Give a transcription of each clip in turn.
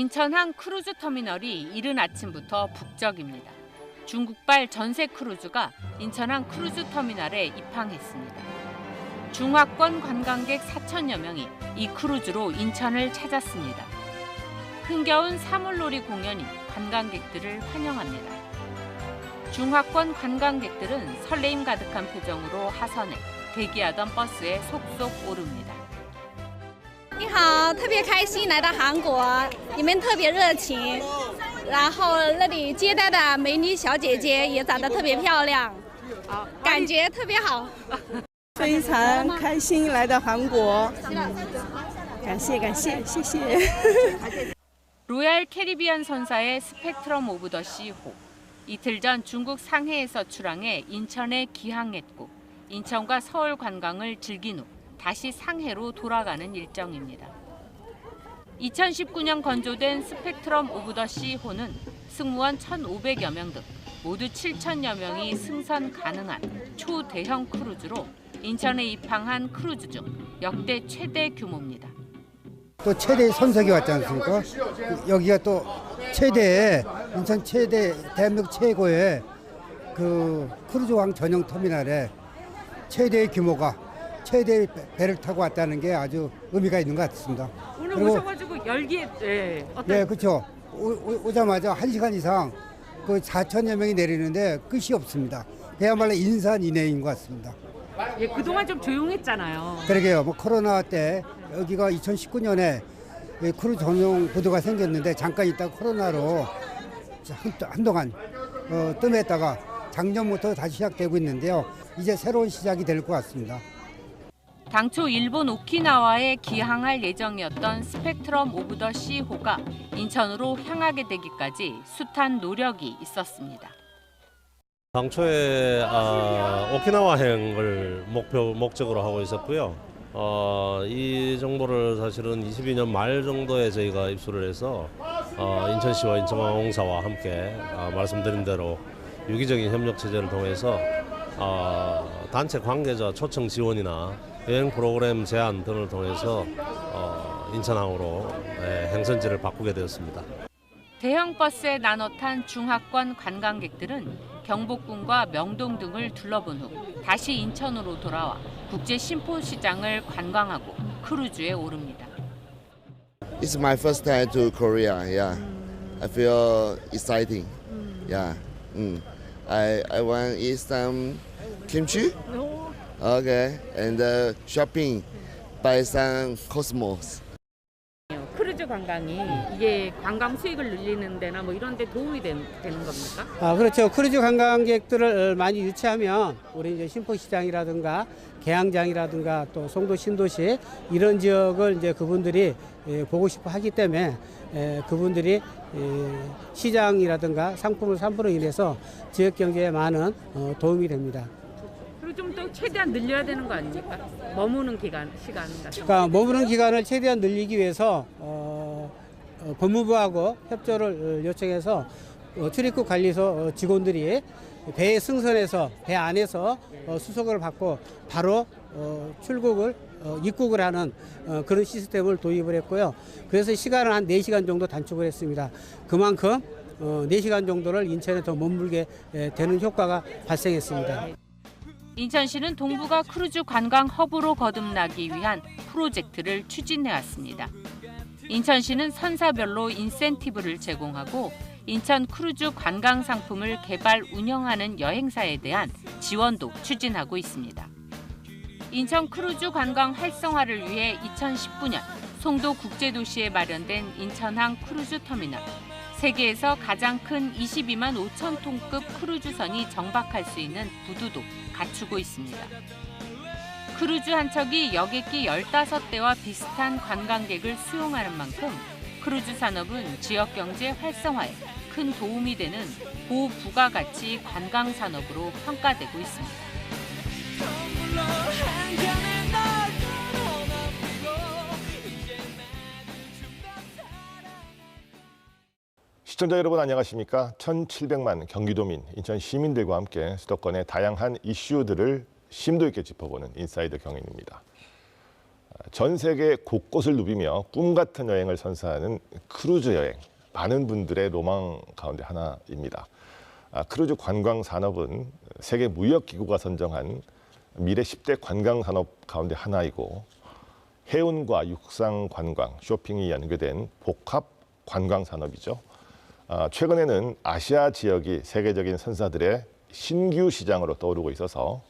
인천항 크루즈 터미널이 이른 아침부터 북적입니다. 중국발 전세 크루즈가 인천항 크루즈 터미널에 입항했습니다. 중화권 관광객 4천여 명이 이 크루즈로 인천을 찾았습니다. 흥겨운 사물놀이 공연이 관광객들을 환영합니다. 중화권 관광객들은 설레임 가득한 표정으로 하선해 대기하던 버스에 속속 오릅니다. 你好，特别开心来到韩国，你们特别热情，然后那里接待的美女小姐姐也长得特别漂亮，感觉特别好。非常开心来到韩国，感谢，谢谢。 로얄 캐리비안 선사의 스펙트럼 오브 더 시호. 이틀 전 중국 상해에서 출항해 인천에 기항했고 인천과 서울 관광을 즐긴 후 다시 상해로 돌아가는 일정입니다. 2019년 건조된 스펙트럼 오브 더 시호는 승무원 1,500여 명 등 모두 7천여 명이 승선 가능한 초대형 크루즈로 인천에 입항한 크루즈 중 역대 최대 규모입니다. 또 최대 선석이 왔지 않습니까? 여기가 또 인천 최대, 대한민국 최고의 그 크루즈항 전용 터미널에 최대의 규모가 최대의 배를 타고 왔다는 게 아주 의미가 있는 것 같습니다. 오늘 오셔가지고 열기에 네, 그렇죠. 오자마자 1시간 이상 그 4천여 명이 내리는데 끝이 없습니다. 그야말로 인산인해인 것 같습니다. 예, 그동안 좀 조용했잖아요. 그러게요. 뭐 코로나 때 여기가 2019년에 크루즈 전용 부두가 생겼는데 잠깐 있다가 코로나로 한동안 뜸했다가 작년부터 다시 시작되고 있는데요. 이제 새로운 시작이 될 것 같습니다. 당초 일본 오키나와에 기항할 예정이었던 스펙트럼 오브 더 시호가 인천으로 향하게 되기까지 숱한 노력이 있었습니다. 당초에 오키나와행을 목적으로 하고 있었고요. 이 정보를 사실은 22년 말 정도에 저희가 입수를 해서 인천시와 인천항공사와 함께 말씀드린 대로 유기적인 협력 체제를 통해서 단체 관계자 초청 지원이나 여행 프로그램 제안 등을 통해서 인천항으로 행선지를 바꾸게 되었습니다. 대형 버스에 나눠 탄 중하권 관광객들은 경복궁과 명동 등을 둘러본 후 다시 인천으로 돌아와 국제 심포시장을 관광하고 크루즈에 오릅니다. It's my first time to Korea. Yeah, I feel exciting. Yeah, I want to eat some kimchi. Okay, and shopping, buy some cosmos. 크루즈 관광이 이게 관광 수익을 늘리는 데나 뭐 이런 데 도움이 되는 겁니까? 그렇죠. 크루즈 관광객들을 많이 유치하면 우리 이제 심포시장이라든가 계양장이라든가 또 송도 신도시 이런 지역을 이제 그분들이 보고 싶어 하기 때문에 그분들이 시장이라든가 상품을 산부로 인해서 지역 경제에 많은 도움이 됩니다. 그리고 좀 더 최대한 늘려야 되는 거 아닙니까? 머무는 시간 그러니까 머무는 기간을 최대한 늘리기 위해서 법무부하고 협조를 요청해서 출입국 관리소 직원들이 배에 승선해서 배 안에서 수속을 받고 바로 입국을 하는 그런 시스템을 도입을 했고요. 그래서 시간을 한 4시간 정도 단축을 했습니다. 그만큼 4시간 정도를 인천에 더 머물게 되는 효과가 발생했습니다. 인천시는 동북아 크루즈 관광 허브로 거듭나기 위한 프로젝트를 추진해왔습니다. 인천시는 선사별로 인센티브를 제공하고 인천 크루즈 관광 상품을 개발 운영하는 여행사에 대한 지원도 추진하고 있습니다. 인천 크루즈 관광 활성화를 위해 2019년 송도 국제도시에 마련된 인천항 크루즈 터미널. 세계에서 가장 큰 22만 5천 톤급 크루즈선이 정박할 수 있는 부두도 갖추고 있습니다. 크루즈 한 척이 여객기 15대와 비슷한 관광객을 수용하는 만큼 크루즈 산업은 지역 경제 활성화에 큰 도움이 되는 고부가가치 관광 산업으로 평가되고 있습니다. 시청자 여러분 안녕하십니까? 1,700만 경기도민, 인천 시민들과 함께 수도권의 다양한 이슈들을 심도 있게 짚어보는 인사이더 경인입니다. 전 세계 곳곳을 누비며 꿈 같은 여행을 선사하는 크루즈 여행. 많은 분들의 로망 가운데 하나입니다. 크루즈 관광 산업은 세계 무역기구가 선정한 미래 10대 관광 산업 가운데 하나이고 해운과 육상 관광, 쇼핑이 연계된 복합 관광 산업이죠. 최근에는 아시아 지역이 세계적인 선사들의 신규 시장으로 떠오르고 있어서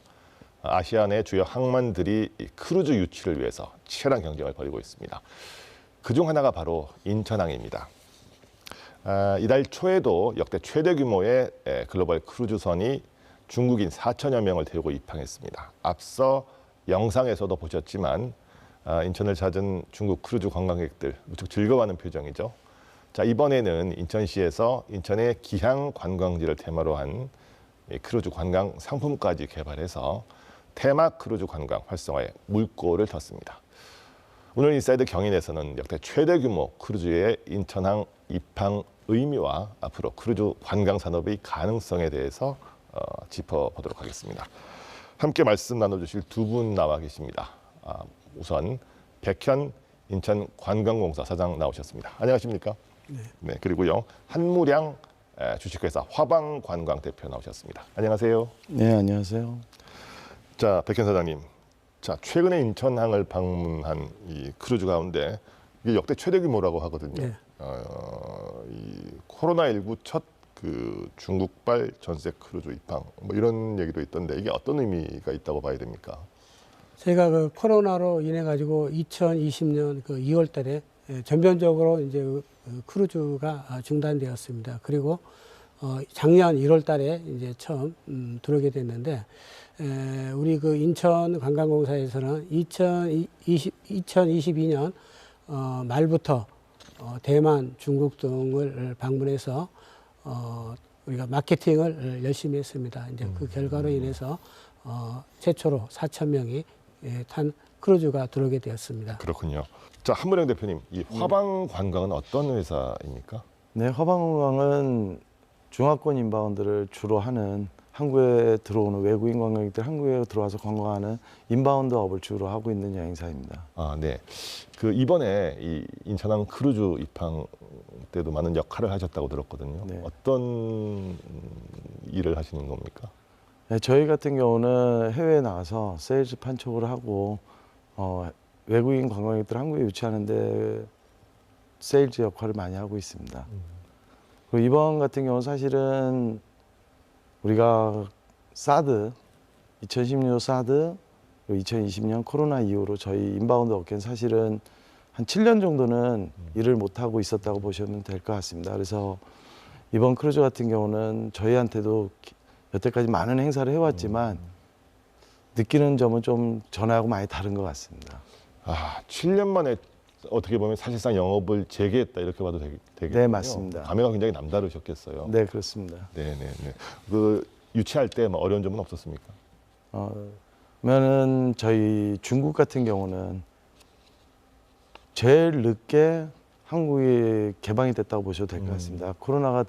아시아 내 주요 항만들이 크루즈 유치를 위해서 치열한 경쟁을 벌이고 있습니다. 그중 하나가 바로 인천항입니다. 이달 초에도 역대 최대 규모의 글로벌 크루즈선이 중국인 4천여 명을 태우고 입항했습니다. 앞서 영상에서도 보셨지만 인천을 찾은 중국 크루즈 관광객들 무척 즐거워하는 표정이죠. 자, 이번에는 인천시에서 인천의 기항 관광지를 테마로 한 크루즈 관광 상품까지 개발해서 테마 크루즈 관광 활성화에 물꼬를 텄습니다. 오늘 인사이드 경인에서는 역대 최대 규모 크루즈의 인천항 입항 의미와 앞으로 크루즈 관광 산업의 가능성에 대해서 짚어보도록 하겠습니다. 함께 말씀 나눠주실 두 분 나와 계십니다. 우선 백현 인천관광공사 사장 나오셨습니다. 안녕하십니까? 네. 그리고요 한무량 주식회사 화방관광 대표 나오셨습니다. 안녕하세요. 네, 안녕하세요. 자, 백현 사장님. 자, 최근에 인천항을 방문한 이 크루즈 가운데 이게 역대 최대 규모라고 하거든요. 네. 이 코로나19 첫 그 중국발 전세 크루즈 입항 뭐 이런 얘기도 있던데 이게 어떤 의미가 있다고 봐야 됩니까? 제가 그 코로나로 인해 가지고 2020년 그 2월달에 전면적으로 이제 그 크루즈가 중단되었습니다. 그리고 작년 1월달에 이제 처음 들어오게 됐는데 우리 그 인천관광공사에서는 2022년 말부터 대만, 중국 등을 방문해서 우리가 마케팅을 열심히 했습니다. 이제 그 결과로 인해서 최초로 4,000명이 탄 크루즈가 들어오게 되었습니다. 그렇군요. 자, 한무령 대표님, 이 화방 관광은 어떤 회사입니까? 네, 화방관광은 중화권 인바운드를 주로 하는 한국에 들어오는 외국인 관광객들 한국에 들어와서 관광하는 인바운드 업을 주로 하고 있는 여행사입니다. 아, 네. 그 이번에 이 인천항 크루즈 입항 때도 많은 역할을 하셨다고 들었거든요. 네. 어떤 일을 하시는 겁니까? 네, 저희 같은 경우는 해외에 나가서 세일즈 판촉을 하고 외국인 관광객들 한국에 유치하는데 세일즈 역할을 많이 하고 있습니다. 그리고 이번 같은 경우는 사실은 우리가 사드, 2016년 사드, 2020년 코로나 이후로 저희 인바운드 업계는 사실은 한 7년 정도는 일을 못하고 있었다고 보시면 될 것 같습니다. 그래서 이번 크루즈 같은 경우는 저희한테도 여태까지 많은 행사를 해왔지만 느끼는 점은 좀 전하고 많이 다른 것 같습니다. 7년 만에 어떻게 보면 사실상 영업을 재개했다 이렇게 봐도 되겠군요. 네, 맞습니다. 감회가 굉장히 남다르셨겠어요. 네, 그렇습니다. 네. 그 유치할 때 뭐 어려운 점은 없었습니까? 그러면은 저희 중국 같은 경우는 제일 늦게 한국이 개방이 됐다고 보셔도 될 것 같습니다. 코로나가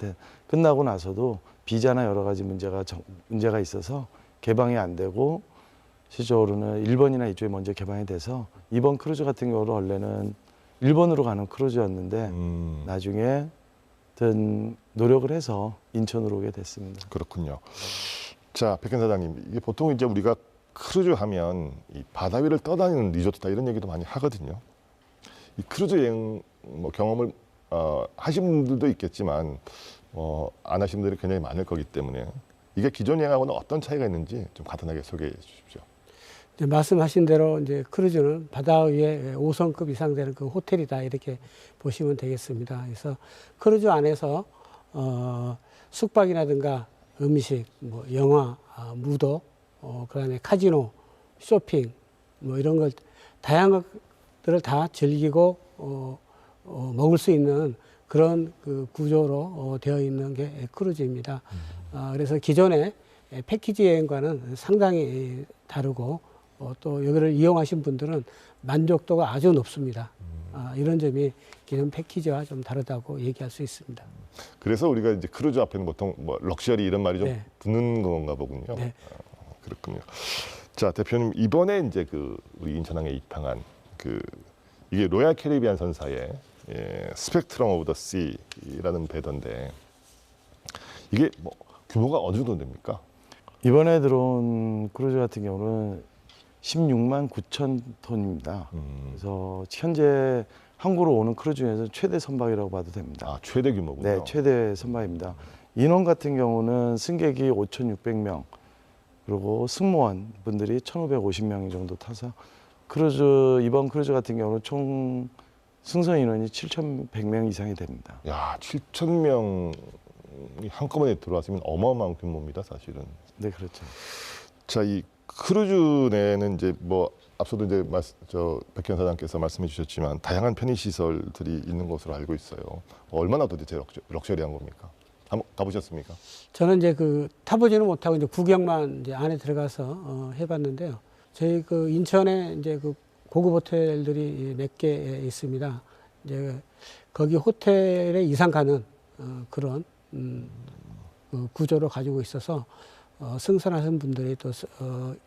끝나고 나서도 비자나 여러 가지 문제가 있어서 개방이 안 되고 실질적으로는 일본이나 이쪽에 먼저 개방이 돼서 이번 크루즈 같은 경우는 원래는 일본으로 가는 크루즈였는데 나중에 노력을 해서 인천으로 오게 됐습니다. 그렇군요. 자, 백현 사장님, 이게 보통 이제 우리가 크루즈 하면 이 바다 위를 떠다니는 리조트다 이런 얘기도 많이 하거든요. 이 크루즈 여행 뭐 경험을 하신 분들도 있겠지만 안 하신 분들이 굉장히 많을 거기 때문에 이게 기존 여행하고는 어떤 차이가 있는지 좀 간단하게 소개해 주십시오. 이제 말씀하신 대로 이제 크루즈는 바다 위에 5성급 이상 되는 그 호텔이다 이렇게 보시면 되겠습니다. 그래서 크루즈 안에서 숙박이라든가 음식, 뭐 영화, 무도, 그다음에 카지노, 쇼핑 뭐 이런 걸 다양한 것들을 다 즐기고 먹을 수 있는 그런 그 구조로 되어 있는 게 크루즈입니다. 그래서 기존의 패키지 여행과는 상당히 다르고 또 여기를 이용하신 분들은 만족도가 아주 높습니다. 이런 점이 기존 패키지와 좀 다르다고 얘기할 수 있습니다. 그래서 우리가 이제 크루즈 앞에는 보통 뭐 럭셔리 이런 말이 좀 네. 붙는 건가 보군요. 네. 그렇군요. 자, 대표님 이번에 이제 그 우리 인천항에 입항한 이게 로얄 캐리비안 선사의 스펙트럼 오브 더 시라는 배던데 이게 뭐 규모가 어느 정도 됩니까? 이번에 들어온 크루즈 같은 경우는 16만 9천 톤입니다. 그래서 현재 한국으로 오는 크루즈 중에서 최대 선박이라고 봐도 됩니다. 아, 최대 규모군요. 네, 최대 선박입니다. 인원 같은 경우는 승객이 5,600명, 그리고 승무원 분들이 1,550명 정도 타서 이번 크루즈 같은 경우는 총 승선 인원이 7,100명 이상이 됩니다. 야, 7,000명이 한꺼번에 들어왔으면 어마어마한 규모입니다, 사실은. 네, 그렇죠. 자, 이 크루즈 내에는 이제 뭐 앞서도 이제 백현 사장께서 말씀해 주셨지만 다양한 편의 시설들이 있는 것으로 알고 있어요. 얼마나 도대체 럭셔리한 겁니까? 한번 가보셨습니까? 저는 이제 타보지는 못하고 이제 구경만 이제 안에 들어가서 해봤는데요. 저희 인천에 이제 고급 호텔들이 몇 개 있습니다. 이제 거기 호텔에 이상 가는 그런 구조를 가지고 있어서 승선하신 분들이 또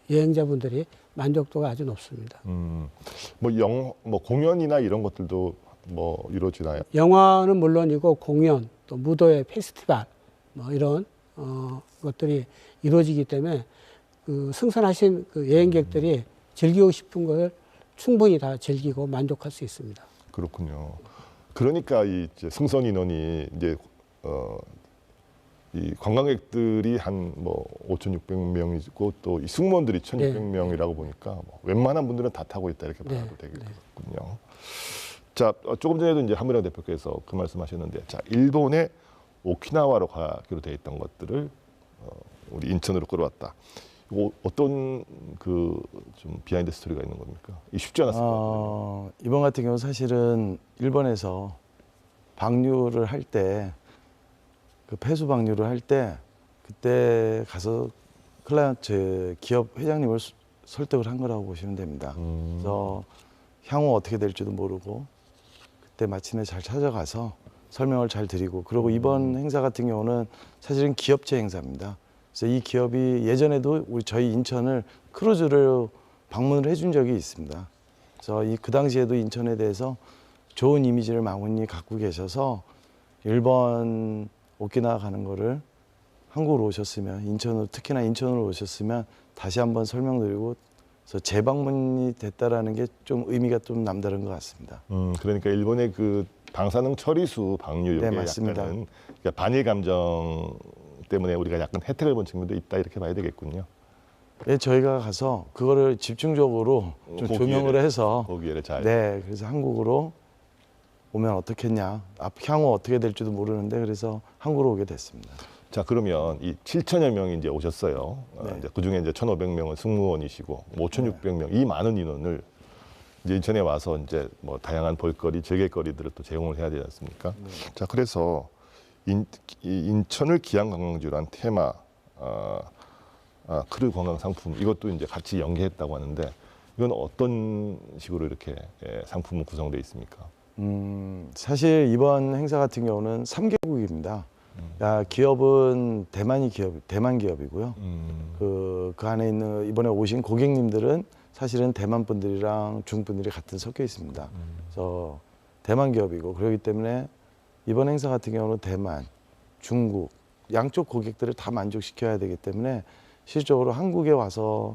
여행자분들이 만족도가 아주 높습니다. 뭐 공연이나 이런 것들도 뭐 이루어지나요? 영화는 물론이고 공연, 또 무도회, 페스티벌 뭐 이런 것들이 이루어지기 때문에 승선하신 여행객들이 즐기고 싶은 걸 충분히 다 즐기고 만족할 수 있습니다. 그렇군요. 그러니까 이제 승선 인원이 이제 이 관광객들이 한 뭐 5,600명이고 또 이 승무원들이 1,600명이라고 보니까 뭐 웬만한 분들은 다 타고 있다 이렇게 봐도 되겠군요. 자, 조금 전에도 이제 한무라 대표께서 그 말씀하셨는데, 자, 일본의 오키나와로 가기로 돼 있던 것들을 우리 인천으로 끌어왔다. 이거 어떤 좀 비하인드 스토리가 있는 겁니까? 쉽지 않았을 거예요. 이번 같은 경우 사실은 일본에서 방류를 할 때 폐수 방류를 할 때 그때 가서 클라이언트 기업 회장님을 설득을 한 거라고 보시면 됩니다. 그래서 향후 어떻게 될지도 모르고 그때 마침내 잘 찾아가서 설명을 잘 드리고, 그리고 이번 행사 같은 경우는 사실은 기업체 행사입니다. 그래서 이 기업이 예전에도 저희 인천을 크루즈를 방문을 해준 적이 있습니다. 그래서 그 당시에도 인천에 대해서 좋은 이미지를 많이 갖고 계셔서 일본 오키나와 가는 거를 한국으로 오셨으면, 특히나 인천으로 오셨으면 다시 한번 설명드리고, 그래서 재방문이 됐다라는 게 좀 의미가 좀 남다른 것 같습니다. 그러니까 일본의 방사능 처리수 방류 요게 맞습니다. 약간은 그러니까 반일 감정 때문에 우리가 약간 혜택을 본 측면도 있다 이렇게 봐야 되겠군요. 네, 저희가 가서 그거를 집중적으로 좀 조명을 해서 고기를 잘. 네, 그래서 한국으로 오면 어떻겠냐, 향후 어떻게 될지도 모르는데 그래서 한국으로 오게 됐습니다. 자, 그러면 이 7천여 명이 이제 오셨어요. 이제 그 중에 이제 1,500명은 승무원이시고 5,600명 이 많은 인원을 이제 인천에 와서 이제 뭐 다양한 볼거리, 즐길거리들을 또 제공을 해야 되지 않습니까? 자, 그래서 인천을 기양 관광지로 한 테마 크루즈 관광 상품 이것도 이제 같이 연계했다고 하는데 이건 어떤 식으로 이렇게 상품은 구성되어 있습니까? 사실 이번 행사 같은 경우는 3개국입니다. 기업은 대만 기업이고요. 그 안에 있는 이번에 오신 고객님들은 사실은 대만 분들이랑 중국 분들이 같은 섞여 있습니다. 그래서 대만 기업이고, 그렇기 때문에 이번 행사 같은 경우는 대만, 중국 양쪽 고객들을 다 만족시켜야 되기 때문에 실질적으로 한국에 와서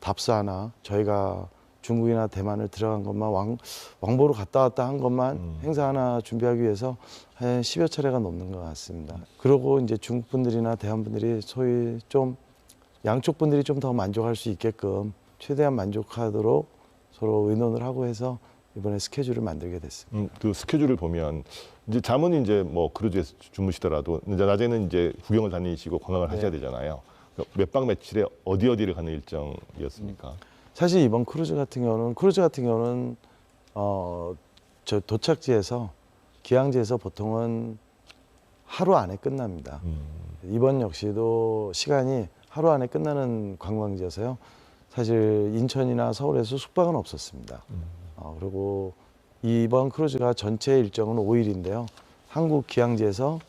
답사나 저희가 중국이나 대만을 들어간 것만 왕복으로 갔다 왔다 한 것만 행사 하나 준비하기 위해서 한 10여 차례가 넘는 것 같습니다. 그리고 이제 중국 분들이나 대만 분들이 소위 좀 양쪽 분들이 좀 더 만족할 수 있게끔 최대한 만족하도록 서로 의논을 하고 해서 이번에 스케줄을 만들게 됐습니다. 그 스케줄을 보면 이제 잠은 이제 뭐 크루즈에서 주무시더라도 이제 낮에는 이제 구경을 다니시고 관광을 하셔야 되잖아요. 몇 박 며칠에 어디를 가는 일정이었습니까? 사실 이번 크루즈 같은 경우는 저 도착지에서 기항지에서 보통은 하루 안에 끝납니다. 이번 역시도 시간이 하루 안에 끝나는 관광지여서요. 사실 인천이나 서울에서 숙박은 없었습니다. 그리고 이번 크루즈가 전체 일정은 5일인데요. 한국 기항지에서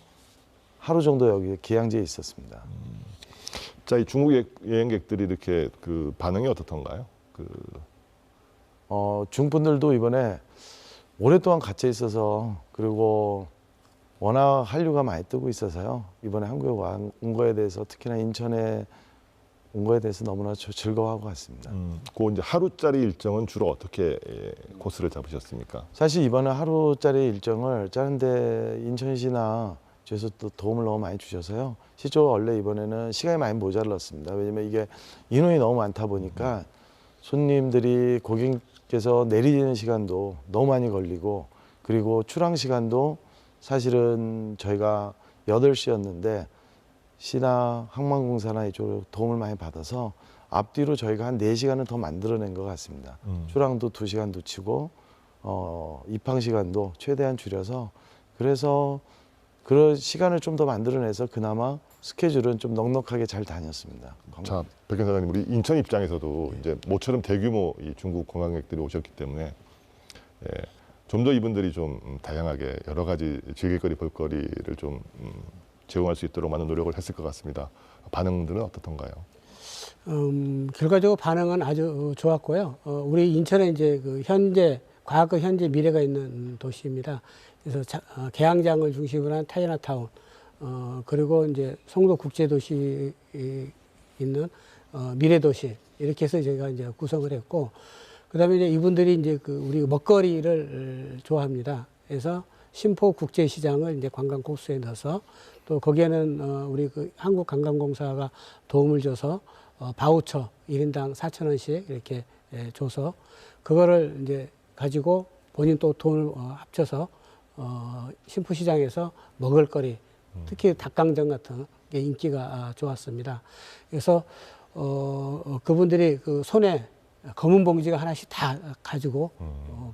하루 정도 여기 기항지에 있었습니다. 자, 이 중국 여행객들이 이렇게 반응이 어떻던가요? 중분들도 이번에 오랫동안 갇혀 있어서 그리고 워낙 한류가 많이 뜨고 있어서요. 이번에 한국에 온 거에 대해서 특히나 인천에 온 거에 대해서 너무나 즐거워하고 갔습니다. 그 이제 하루짜리 일정은 주로 어떻게 코스를 잡으셨습니까? 사실 이번에 하루짜리 일정을 짜는데 인천시나 주에서 또 도움을 너무 많이 주셔서요. 실제로 원래 이번에는 시간이 많이 모자랐습니다. 왜냐면 이게 인원이 너무 많다 보니까 손님들이 고객께서 내리는 시간도 너무 많이 걸리고 그리고 출항 시간도 사실은 저희가 8시였는데 시나 항만공사나 이쪽으로 도움을 많이 받아서 앞뒤로 저희가 한 4시간을 더 만들어낸 것 같습니다. 출항도 2시간 놓치고 입항 시간도 최대한 줄여서 그래서 그런 시간을 좀 더 만들어내서 그나마 스케줄은 좀 넉넉하게 잘 다녔습니다. 자, 백현 사장님, 우리 인천 입장에서도 이제 모처럼 대규모 이 중국 관광객들이 오셨기 때문에 좀 더 이분들이 좀 다양하게 여러 가지 즐길거리, 볼거리를 좀 제공할 수 있도록 많은 노력을 했을 것 같습니다. 반응들은 어떻던가요? 결과적으로 반응은 아주 좋았고요. 우리 인천에 이제 그 현재 과거, 현재, 미래가 있는 도시입니다. 그래서 계양장을 중심으로 한 차이나타운, 그리고 이제 송도 국제도시 있는 미래도시 이렇게 해서 저희가 이제 구성을 했고, 그다음에 이제 이분들이 이제 그 우리 먹거리를 좋아합니다. 그래서 신포 국제시장을 이제 관광 코스에 넣어서 또 거기에는 우리 그 한국관광공사가 도움을 줘서 바우처 1인당 4,000원씩 이렇게 줘서 그거를 이제 가지고 본인 또 돈을 합쳐서 신포시장에서 먹을거리 특히 닭강정 같은 게 인기가 좋았습니다. 그래서 그분들이 그 손에 검은 봉지가 하나씩 다 가지고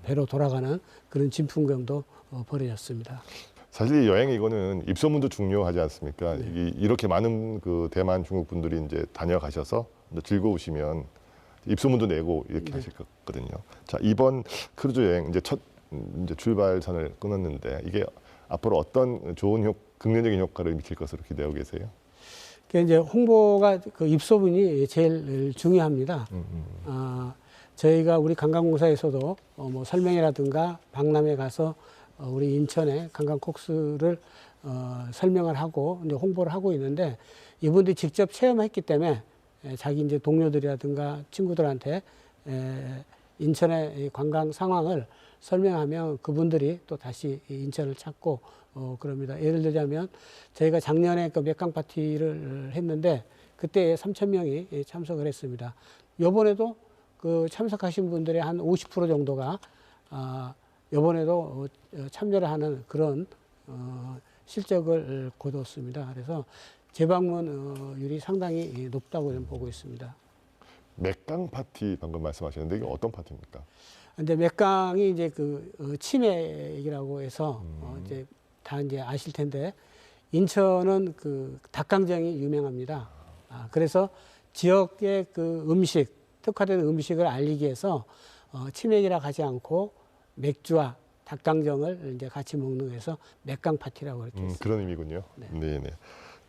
배로 돌아가는 그런 진풍경도 벌어졌습니다. 사실 여행 이거는 입소문도 중요하지 않습니까? 네. 이렇게 많은 그 대만 중국 분들이 이제 다녀가셔서 즐거우시면 입소문도 내고 이렇게 하실 거거든요. 자, 이번 크루즈 여행 이제 첫 출발선을 끊었는데 이게 앞으로 어떤 좋은 긍정적인 효과를 미칠 것으로 기대하고 계세요? 이제 홍보가 그 입소문이 제일 중요합니다. 저희가 우리 관광공사에서도 뭐 설명회라든가 박람회 가서 우리 인천의 관광 코스를 설명을 하고 이제 홍보를 하고 있는데 이분들이 직접 체험했기 때문에 자기 이제 동료들이라든가 친구들한테 인천의 관광 상황을 설명하면 그분들이 또 다시 인천을 찾고 그럽니다. 예를 들자면 저희가 작년에 그 맥강 파티를 했는데 그때 3,000명이 참석을 했습니다. 이번에도 그 참석하신 분들의 한 50% 정도가 이번에도 참여를 하는 그런 실적을 거뒀습니다. 그래서 재방문율이 상당히 높다고 저는 보고 있습니다. 맥강 파티 방금 말씀하셨는데 이게 어떤 파티입니까? 근데 맥강이 이제 그 치맥이라고 해서 이제 다 이제 아실 텐데 인천은 그 닭강정이 유명합니다. 그래서 지역의 그 음식, 특화된 음식을 알리기 위해서 치맥이라 하지 않고 맥주와 닭강정을 이제 같이 먹는 해서 맥강 파티라고 이렇게 했습니다. 그런 의미군요. 네. 네네.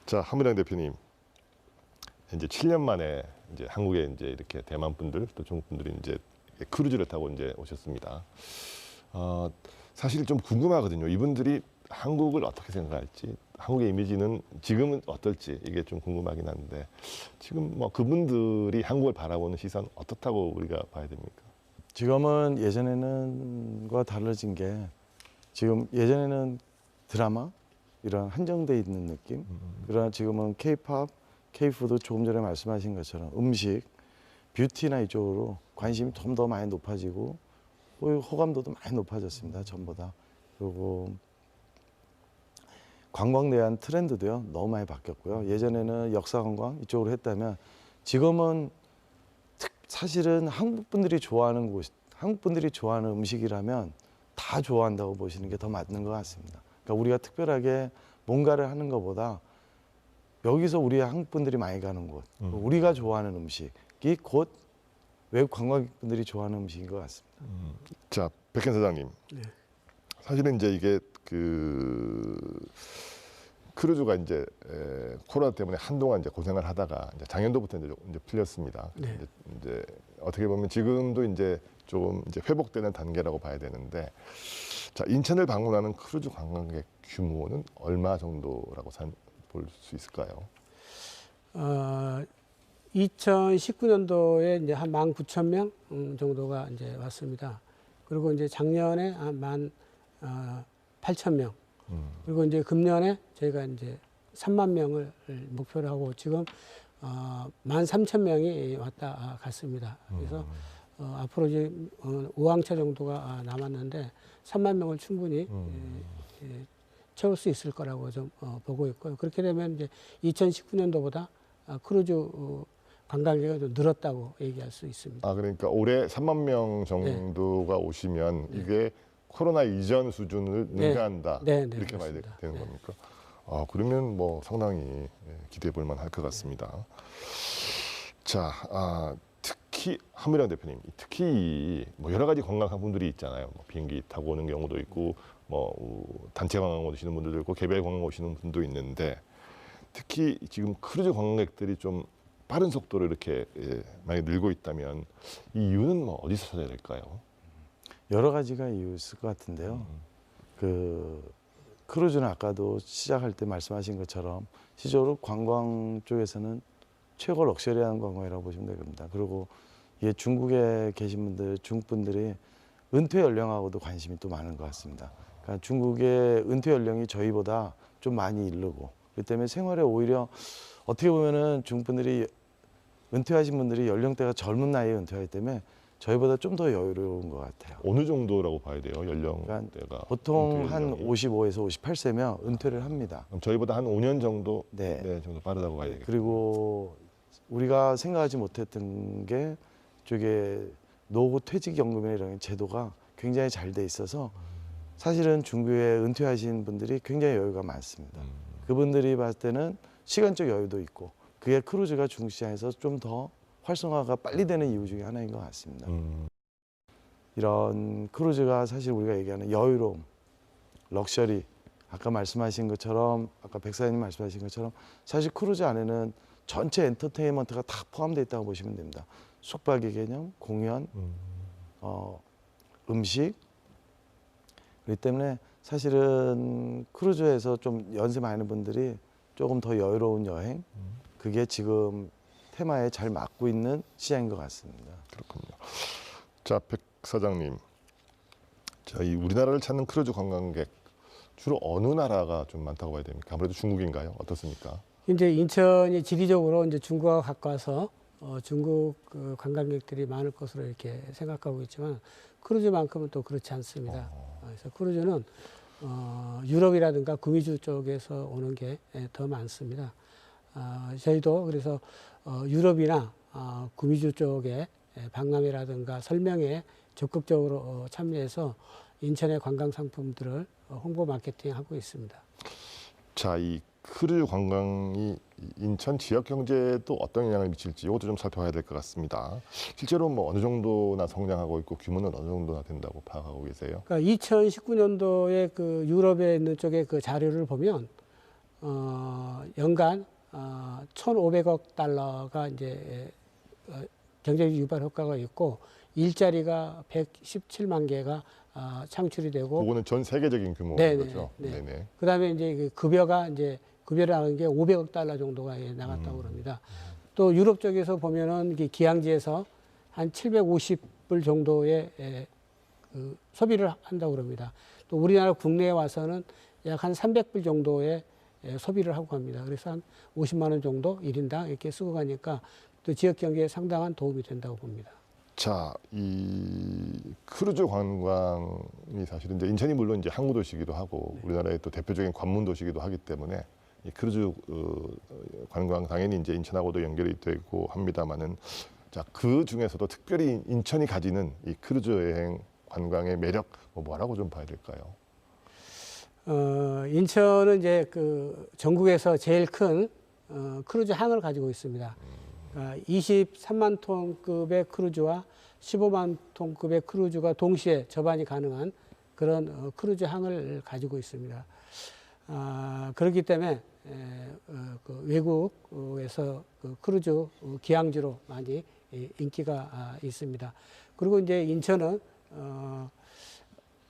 자, 한무량 대표님, 이제 7년 만에 이제 한국에 이제 이렇게 대만 분들 또 중국 분들이 이제 크루즈를 타고 이제 오셨습니다. 사실 좀 궁금하거든요. 이분들이 한국을 어떻게 생각할지, 한국의 이미지는 지금은 어떨지 이게 좀 궁금하긴 한데 지금 뭐 그분들이 한국을 바라보는 시선 어떻다고 우리가 봐야 됩니까? 지금은 예전에는과 달라진 게 지금 예전에는 드라마 이런 한정돼 있는 느낌. 그러나 지금은 K-팝, K-푸드 조금 전에 말씀하신 것처럼 음식, 뷰티나 이쪽으로 관심이 좀 더 많이 높아지고 호감도도 많이 높아졌습니다. 전보다. 그리고 관광에 대한 트렌드도요 너무 많이 바뀌었고요. 예전에는 역사 관광 이쪽으로 했다면 지금은 사실은 한국 분들이 좋아하는 곳, 한국 분들이 좋아하는 음식이라면 다 좋아한다고 보시는 게 더 맞는 것 같습니다. 그러니까 우리가 특별하게 뭔가를 하는 것보다 여기서 우리 한국 분들이 많이 가는 곳, 우리가 좋아하는 음식이 곧 외국 관광객분들이 좋아하는 음식인 것 같습니다. 자, 백현 사장님. 네. 사실은 이제 이게 크루즈가 이제 코로나 때문에 한동안 이제 고생을 하다가 이제 작년도부터 이제 풀렸습니다. 네. 이제 어떻게 보면 지금도 이제 조금 이제 회복되는 단계라고 봐야 되는데, 자, 인천을 방문하는 크루즈 관광객 규모는 얼마 정도라고 볼 수 있을까요? 2019년도에 이제 한 19,000명 정도가 이제 왔습니다. 그리고 이제 작년에 한 18,000명. 그리고 이제 금년에 저희가 이제 3만 명을 목표로 하고 지금 13,000명이 왔다 갔습니다. 그래서 앞으로 이제 5항차 정도가 남았는데 3만 명을 충분히 채울 수 있을 거라고 좀 보고 있고요. 그렇게 되면 이제 2019년도보다 크루즈 관광객이 좀 늘었다고 얘기할 수 있습니다. 아, 그러니까 올해 3만 명 정도가 오시면 이게 코로나 이전 수준을 능가한다. 이렇게 봐야 되는 겁니까? 아, 그러면 뭐 상당히 기대해 볼 만할 것 같습니다. 자, 특히 한무령 대표님, 특히 뭐 여러 가지 관광한 분들이 있잖아요. 뭐 비행기 타고 오는 경우도 있고, 뭐 단체 관광 오시는 분들도 있고, 개별 관광 오시는 분도 있는데, 특히 지금 크루즈 관광객들이 좀 빠른 속도로 이렇게 만약에 늘고 있다면 이 이유는 뭐 어디서 찾아야 될까요? 여러 가지가 이유 있을 것 같은데요. 크루즈는 아까도 시작할 때 말씀하신 것처럼 실제로 관광 쪽에서는 최고 럭셔리한 관광이라고 보시면 됩니다. 그리고 이게 중국에 계신 분들, 중국 분들이 은퇴 연령하고도 관심이 또 많은 것 같습니다. 그러니까 중국의 은퇴 연령이 저희보다 좀 많이 이르고, 그렇기 때문에 생활에 오히려 어떻게 보면은 중국 분들이 은퇴하신 분들이 연령대가 젊은 나이에 은퇴하기 때문에 저희보다 좀 더 여유로운 것 같아요. 어느 정도라고 봐야 돼요? 연령대가? 그러니까 보통 한 55에서 58세면 은퇴를 합니다. 그럼 저희보다 한 5년 정도 정도 빠르다고 봐야 되겠죠. 그리고 우리가 생각하지 못했던 게 저게 노후 퇴직연금이나 이런 제도가 굉장히 잘 돼 있어서 사실은 중국에 은퇴하신 분들이 굉장히 여유가 많습니다. 그분들이 봤을 때는 시간적 여유도 있고, 그게 크루즈가 중국 시장에서 좀 더 활성화가 빨리 되는 이유 중에 하나인 것 같습니다. 이런 크루즈가 사실 우리가 얘기하는 여유로움, 럭셔리, 아까 말씀하신 것처럼, 아까 백사장님 말씀하신 것처럼 사실 크루즈 안에는 전체 엔터테인먼트가 다 포함되어 있다고 보시면 됩니다. 숙박의 개념, 공연, 음식. 그렇기 때문에 사실은 크루즈에서 좀 연세 많은 분들이 조금 더 여유로운 여행, 그게 지금 테마에 잘 맞고 있는 시장인 것 같습니다. 그렇군요. 자, 백 사장님, 자, 이 우리나라를 찾는 크루즈 관광객 주로 어느 나라가 좀 많다고 봐야 됩니까? 아무래도 중국인가요? 어떻습니까? 이제 인천이 지리적으로 이제 중국과 가까워서 중국 관광객들이 많을 것으로 이렇게 생각하고 있지만 크루즈만큼은 또 그렇지 않습니다. 그래서 크루즈는 유럽이라든가 구미주 쪽에서 오는 게 더 많습니다. 저희도 그래서 유럽이나 구미주 쪽에 박람회라든가 설명에 적극적으로 참여해서 인천의 관광 상품들을 홍보 마케팅하고 있습니다. 자, 이 크루즈 관광이 인천 지역 경제에도 어떤 영향을 미칠지 이것도 좀 살펴봐야 될 것 같습니다. 실제로 뭐 어느 정도나 성장하고 있고 규모는 어느 정도나 된다고 파악하고 계세요? 그러니까 2019년도에 그 유럽에 있는 쪽의 그 자료를 보면 연간 1,500억 달러가 이제 경제적 유발 효과가 있고 일자리가 117만 개가 창출이 되고. 그거는 전 세계적인 규모인 거죠. 네네. 그다음에 이제 그 급여라는 게 500억 달러 정도가 나갔다고 그럽니다. 또 유럽 쪽에서 보면은 기항지에서 한 750불 정도의 그 소비를 한다고 그럽니다. 또 우리나라 국내에 와서는 약 한 300불 정도의 소비를 하고 갑니다. 그래서 한 50만 원 정도 1인당 이렇게 쓰고 가니까 또 지역 경제에 상당한 도움이 된다고 봅니다. 자, 이 크루즈 관광이 사실은 이제 인천이 물론 이제 항구 도시이기도 하고 우리나라의 또 대표적인 관문 도시이기도 하기 때문에 이 크루즈 관광 당연히 이제 인천하고도 연결이 되고 합니다만은, 자, 그 중에서도 특별히 인천이 가지는 이 크루즈 여행 관광의 매력 뭐라고 좀 봐야 될까요? 인천은 이제 그 전국에서 제일 큰 크루즈 항을 가지고 있습니다. 23만 톤급의 크루즈와 15만 톤급의 크루즈가 동시에 접안이 가능한 그런 크루즈 항을 가지고 있습니다. 그렇기 때문에 그 외국에서 그 크루즈 기항지로 많이 인기가 있습니다. 그리고 이제 인천은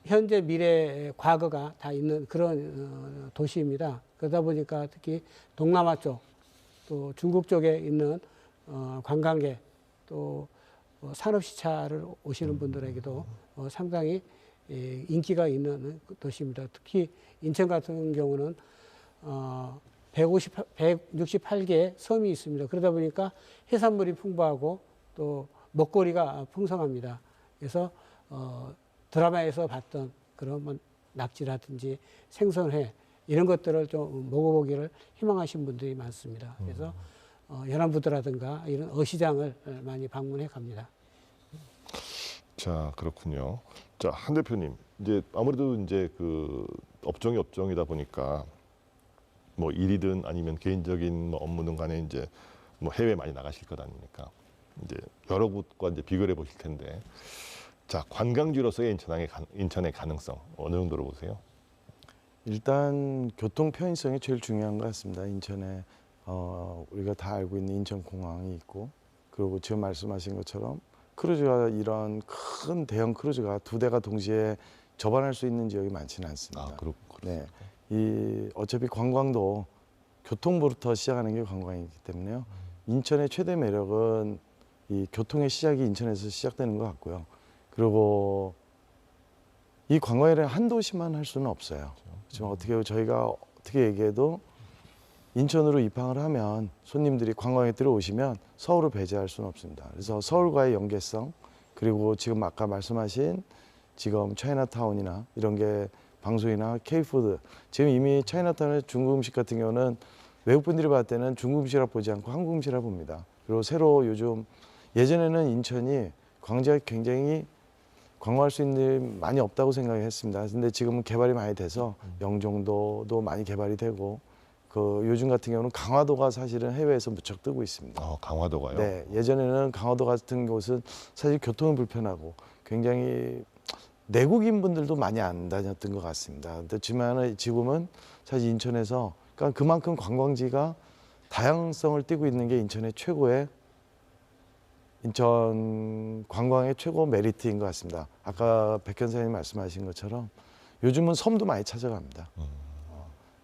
현재, 미래, 과거가 다 있는 그런 도시입니다. 그러다 보니까 특히 동남아 쪽, 또 중국 쪽에 있는 관광객, 또 산업시차를 오시는 분들에게도 상당히 인기가 있는 도시입니다. 특히 인천 같은 경우는 168개의 섬이 있습니다. 그러다 보니까 해산물이 풍부하고 또 먹거리가 풍성합니다. 그래서 드라마에서 봤던 그런 뭐 낙지라든지 생선회 이런 것들을 좀 먹어보기를 희망하신 분들이 많습니다. 그래서 연안부두라든가 이런 어시장을 많이 방문해 갑니다. 자, 그렇군요. 자, 한 대표님, 이제 아무래도 이제 그 업종이 업종이다 보니까 뭐 일이든 아니면 개인적인 뭐 업무든 간에 이제 뭐 해외 많이 나가실 것 아닙니까? 이제 여러 곳과 이제 비교를 해 보실 텐데, 자, 관광지로서의 인천의 가능성 어느 정도로 보세요? 일단 교통 편의성이 제일 중요한 것 같습니다. 인천에 우리가 다 알고 있는 인천공항이 있고, 그리고 지금 말씀하신 것처럼 크루즈가 이런 큰 대형 크루즈가 2대가 동시에 접안할 수 있는 지역이 많지는 않습니다. 아, 그렇군요. 네, 어차피 관광도 교통부터 시작하는 게 관광이기 때문에요. 인천의 최대 매력은 이 교통의 시작이 인천에서 시작되는 것 같고요. 그리고 이 관광이라는 한 도시만 할 수는 없어요. 그렇지만 저희가 어떻게 얘기해도 인천으로 입항을 하면 손님들이 관광객들이 오시면 서울을 배제할 수는 없습니다. 그래서 서울과의 연계성, 그리고 지금 아까 말씀하신 지금 차이나타운이나 이런 게 방송이나 K푸드, 지금 이미 차이나타운의 중국 음식 같은 경우는 외국분들이 봤을 때는 중국 음식이라 보지 않고 한국 음식이라 봅니다. 그리고 새로 요즘, 예전에는 인천이 광주가 굉장히 관광할 수 있는 데 많이 없다고 생각했습니다. 근데 지금은 개발이 많이 돼서 영종도도 많이 개발이 되고, 그 요즘 같은 경우는 강화도가 사실은 해외에서 무척 뜨고 있습니다. 강화도가요? 네, 예전에는 강화도 같은 곳은 사실 교통은 불편하고 굉장히 내국인 분들도 많이 안 다녔던 것 같습니다. 근데 지금은 사실 인천에서, 그러니까 그만큼 관광지가 다양성을 띠고 있는 게 인천의 최고의, 인천 관광의 최고 메리트인 것 같습니다. 아까 백현사님 말씀하신 것처럼 요즘은 섬도 많이 찾아갑니다.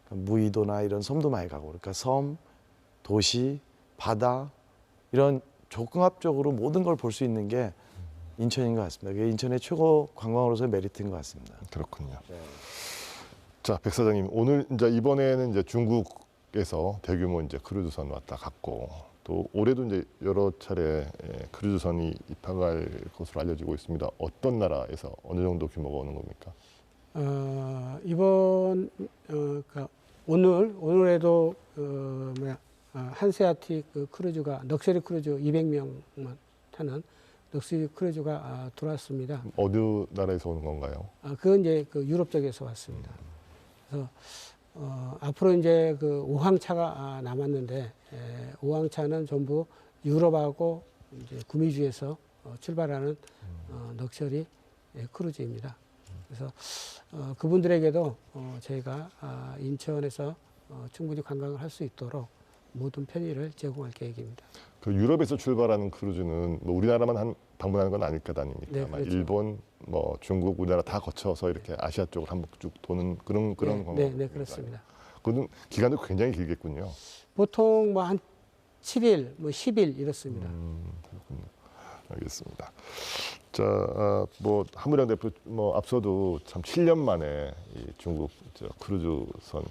그러니까 무의도나 이런 섬도 많이 가고, 그러니까 섬, 도시, 바다 이런 종합적으로 모든 걸 볼 수 있는 게 인천인 것 같습니다. 그게 인천의 최고 관광으로서의 메리트인 것 같습니다. 그렇군요. 네. 자, 백 사장님, 오늘 이제 이번에는 이제 중국에서 대규모 이제 크루즈선 왔다 갔고, 또 올해도 이제 여러 차례 크루즈선이 입항할 것으로 알려지고 있습니다. 어떤 나라에서 어느 정도 규모가 오는 겁니까? 이번 그러니까 오늘에도 한세아틱 그 크루즈가 럭셔리 크루즈 200명만 타는 럭셔리 크루즈가 들어왔습니다. 어느 나라에서 오는 건가요? 그건 이제 그 유럽 쪽에서 왔습니다. 그래서 앞으로 이제 그 5항차가 남았는데, 5항차는 전부 유럽하고 이제 구미주에서 출발하는 럭셔리 크루즈입니다. 그래서 그분들에게도 저희가 인천에서 충분히 관광을 할 수 있도록 모든 편의를 제공할 계획입니다. 그 유럽에서 출발하는 크루즈는 뭐 우리나라만 방문하는 건 아닐 것 아닙니까? 네, 그렇죠. 일본, 뭐 중국, 우리나라 다 거쳐서 이렇게 아시아 쪽을 한번 쭉 도는 그런 관광. 네, 그렇습니다. 그건 기간도 굉장히 길겠군요. 보통 뭐 한 7일, 뭐 10일 이렇습니다. 그렇군요. 알겠습니다. 자, 뭐 한무령 대표 뭐 앞서도 참 7년 만에 이 중국 크루즈선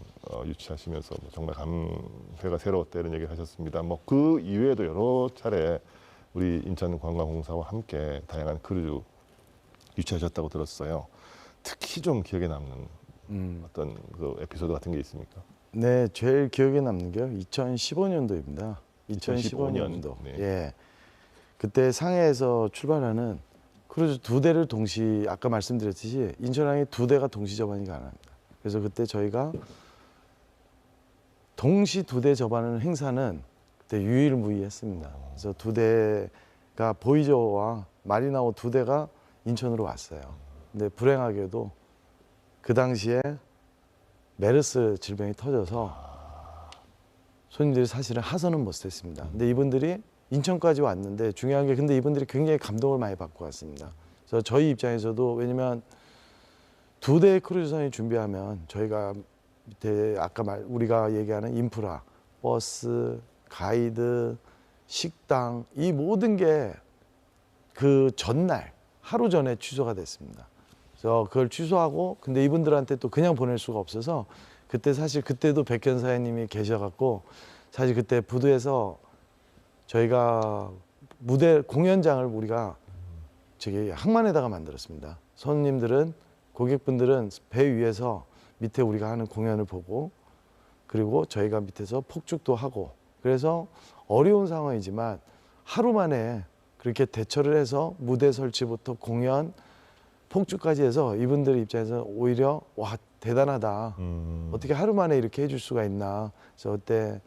유치하시면서 뭐 정말 감회가 새로웠다 이런 얘기를 하셨습니다. 뭐 그 이외에도 여러 차례 우리 인천관광공사와 함께 다양한 크루즈 유치하셨다고 들었어요. 특히 좀 기억에 남는 어떤 그 에피소드 같은 게 있습니까? 네, 제일 기억에 남는 게요. 2015년도입니다. 2015년. 네. 예. 그때 상해에서 출발하는 크루즈 2대를 아까 말씀드렸듯이 인천항에 2대가 동시 접안이 가능합니다. 그래서 그때 저희가 동시 2대 접안하는 행사는 그때 유일무이했습니다. 그래서 2대가 보이저와 마리나호 2대가 인천으로 왔어요. 근데 불행하게도 그 당시에 메르스 질병이 터져서 손님들이 사실은 하선은 못했습니다. 근데 이분들이 인천까지 왔는데 중요한 게 근데 이분들이 굉장히 감동을 많이 받고 왔습니다. 그래서 저희 입장에서도 왜냐면 2대의 크루즈선이 준비하면 저희가 밑에 아까 우리가 얘기하는 인프라, 버스, 가이드, 식당 이 모든 게 그 전날 하루 전에 취소가 됐습니다. 그래서 그걸 취소하고 근데 이분들한테 또 그냥 보낼 수가 없어서 그때 사실 그때도 백현 사장님이 계셔갖고 사실 그때 부두에서 저희가 무대 공연장을 우리가 저기 항만에다가 만들었습니다. 손님들은 고객분들은 배 위에서 밑에 우리가 하는 공연을 보고 그리고 저희가 밑에서 폭죽도 하고 그래서 어려운 상황이지만 하루 만에 그렇게 대처를 해서 무대 설치부터 공연 폭죽까지 해서 이분들 입장에서 오히려 와 대단하다. 어떻게 하루 만에 이렇게 해줄 수가 있나. 그래서 그때